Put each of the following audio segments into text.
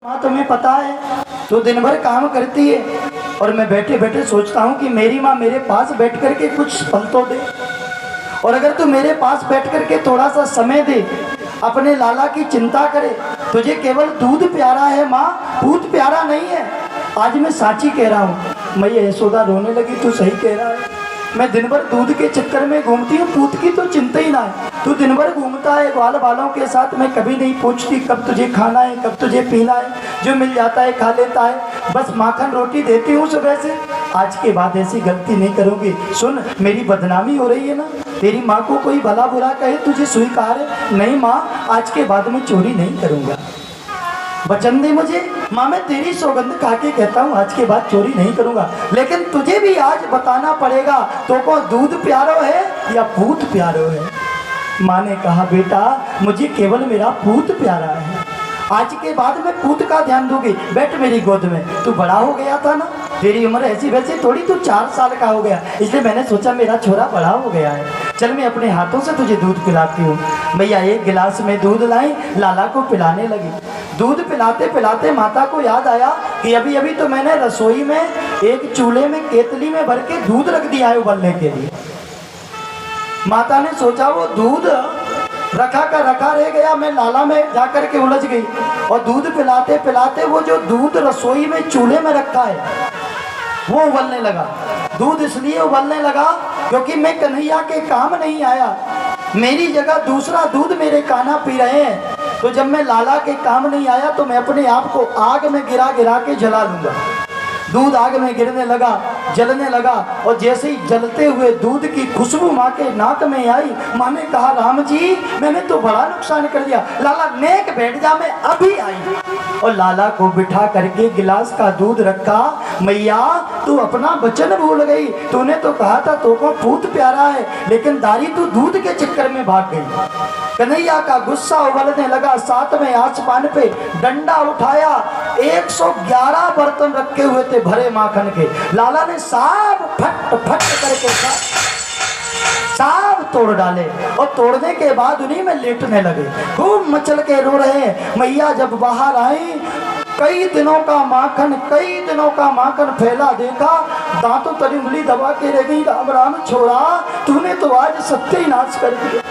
माँ तुम्हें पता है तो दिन भर काम करती है और मैं बैठे बैठे सोचता हूँ कि मेरी माँ मेरे पास बैठ कर के कुछ पल तो दे। और अगर तू मेरे पास बैठ कर के थोड़ा सा समय दे, अपने लाला की चिंता करे। तुझे केवल दूध प्यारा है माँ, पूत प्यारा नहीं है। आज मैं साची कह रहा हूँ। मैया यशोदा रोने लगी, तू सही कह रहा है। मैं दिन भर दूध के चक्कर में घूमती हूँ, पूत की तो चिंता ही ना है। तू दिन भर घूमता है ग्वाल बालों के साथ, मैं कभी नहीं पूछती कब तुझे खाना है, कब तुझे पीना है। जो मिल जाता है खा लेता है, बस माखन रोटी देती हूँ सुबह से। आज के बाद ऐसी गलती नहीं करूँगी। सुन, मेरी बदनामी हो रही है ना, तेरी माँ को कोई भला बुरा कहे तुझे स्वीकार है? नहीं माँ, आज के बाद मैं चोरी नहीं करूँगा। वचन दे मुझे। माँ मैं तेरी सौगंध खा के कहता हूँ आज के बाद चोरी नहीं करूँगा। लेकिन तुझे भी आज बताना पड़ेगा, तो को दूध प्यारो है या पूत प्यारो है? माँ ने कहा बेटा मुझे केवल मेरा पूत प्यारा है। आज के बाद मैं पूत का ध्यान दूंगी। बैठ मेरी गोद में। तू बड़ा हो गया था ना, तेरी उम्र ऐसी वैसी थोड़ी, तू 4 साल का हो गया, इसलिए मैंने सोचा मेरा छोरा बड़ा हो गया है। चल मैं अपने हाथों से तुझे दूध पिलाती हूँ। भैया एक गिलास में दूध लाई, लाला को पिलाने लगी। दूध पिलाते पिलाते माता को याद आया कि अभी अभी तो मैंने रसोई में एक चूल्हे में केतली में भर के दूध रख दिया है उबलने के लिए। माता ने सोचा वो दूध रखा का रखा रह गया, मैं लाला में जाकर के उलझ गई। और दूध पिलाते पिलाते वो जो दूध रसोई में चूल्हे में रखा है वो उबलने लगा। दूध इसलिए उबलने लगा क्योंकि मैं कन्हैया के काम नहीं आया, मेरी जगह दूसरा दूध मेरे कान्हा पी रहे हैं। तो जब मैं लाला के काम नहीं आया तो मैं अपने आप को आग में गिरा गिरा के जला लूंगा। दूध आग में गिरने लगा, जलने लगा। और जैसे ही जलते हुए दूध की खुशबू माँ के नाक में आई, माँ ने कहा राम जी मैंने तो बड़ा नुकसान कर दिया। लाला नेक बैठ जा, मैं अभी आई। और लाला को बिठा करके गिलास का दूध रखा। मैया तू अपना वचन भूल गई, तूने तो कहा था तो को पूत प्यारा है, लेकिन दारी तू दूध के चक्कर में भाग गई। कन्हैया का गुस्सा उबलने लगा। 7वें आसमान पे डंडा उठाया, 111 बर्तन रखे हुए थे भरे माखन के। लाला ने सब फट फट करके सब तोड़ डाले और तोड़ने के बाद उन्हीं में लेटने लगे, खूब मचल के रो रहे हैं। मैया जब बाहर आई, कई दिनों का माखन फैला देखा, दांतों तरी उंगली दबा के रह गई। राम राम छोड़ा, तूने तो आज सत्यानाश कर दिया।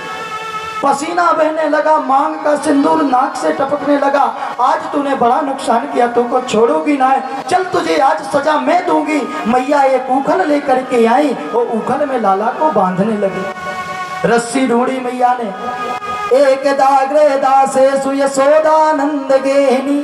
पसीना बहने लगा, मांग का सिंदूर नाक से टपकने लगा। आज तूने बड़ा नुकसान किया, तुमको छोड़ोगी ना, चल तुझे आज सजा मैं दूंगी। मैया एक उखल लेकर के आई और उखल में लाला को बांधने लगी। रस्सी ढूंढी मैया ने, एक दाग्रे दासे सुयशोदानंद गेहनी,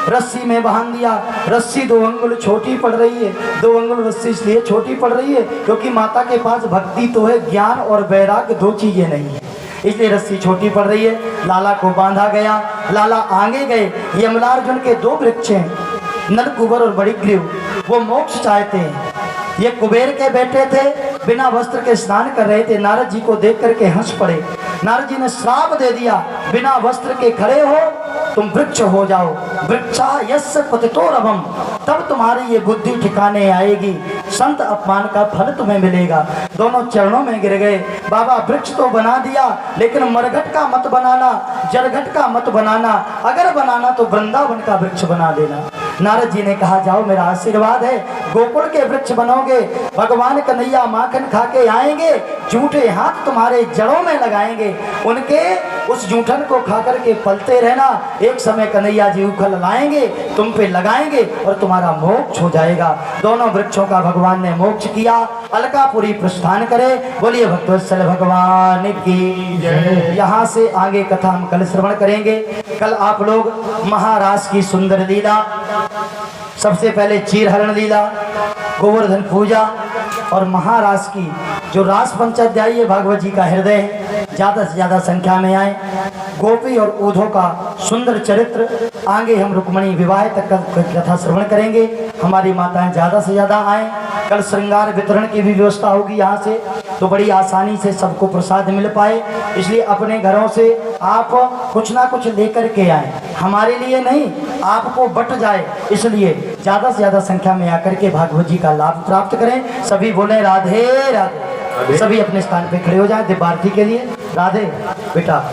रस्सी में बांध दिया। रस्सी 2 अंगुल छोटी पड़ रही है। 2 अंगुल रस्सी इसलिए छोटी पड़ रही है क्योंकि माता के पास भक्ति तो है, ज्ञान और वैराग्य 2 चीजें नहीं है, इसलिए रस्सी छोटी पड़ रही है। लाला को बांधा गया। लाला आगे गए। यमलार्जुन के 2 वृक्ष हैं, नलकुबर और बड़िग्रीव, वो मोक्ष चाहते हैं। ये कुबेर के बेटे थे, बिना वस्त्र के स्नान कर रहे थे। नारद जी को देख करके हंस पड़े। नारद जी ने श्राप दे दिया, बिना वस्त्र के खड़े हो तुम वृक्ष हो जाओ। वृक्षा यस्य पतितोरवम, तब तुम्हारी ये बुद्धि ठिकाने आएगी, संत अपमान का फल तुम्हें मिलेगा। दोनों चरणों में गिर गए। बाबा वृक्ष तो बना दिया, लेकिन मरघट का मत बनाना, जलघट का मत बनाना, अगर बनाना तो वृंदावन का वृक्ष बना देना। नारद जी ने कहा जाओ मेरा आशीर्वाद है, गोकुल के वृक्ष बनोगे, भगवान कन्हैया माखन खा के आएंगे, जूठे हाथ तुम्हारे जड़ों में लगाएंगे, उनके उस जूठन को खा करके पलते रहना। एक समय कन्हैया जी उखल लाएंगे, तुम पे लगाएंगे और तुम्हारा मोक्ष हो जाएगा। दोनों वृक्षों का भगवान ने मोक्ष किया। अलकापुरी प्रस्थान करे। बोलिए भक्तवत्सल भगवान की जय। यहाँ से आगे कथा हम कल श्रवण करेंगे। कल आप लोग महारास की सुंदर लीला, सबसे पहले चीरहरण लीला, गोवर्धन पूजा और महारास की जो रास पंचाध्यायी है भागवत जी का हृदय है, ज़्यादा से ज़्यादा संख्या में आए। गोपी और ऊधो का सुंदर चरित्र, आगे हम रुक्मणी विवाह तक का कथा श्रवण करेंगे। हमारी माताएं ज़्यादा से ज़्यादा आएँ। कल श्रृंगार वितरण की भी व्यवस्था होगी यहाँ से, तो बड़ी आसानी से सबको प्रसाद मिल पाए, इसलिए अपने घरों से आप कुछ ना कुछ लेकर के आए। हमारे लिए नहीं, आपको बट जाए, इसलिए ज़्यादा से ज़्यादा संख्या में आकर के भागवत जी का लाभ प्राप्त करें। सभी बोले राधे राधे। सभी अपने स्थान पे खड़े हो जाए दिव्य आरती के लिए। राधे बेटा।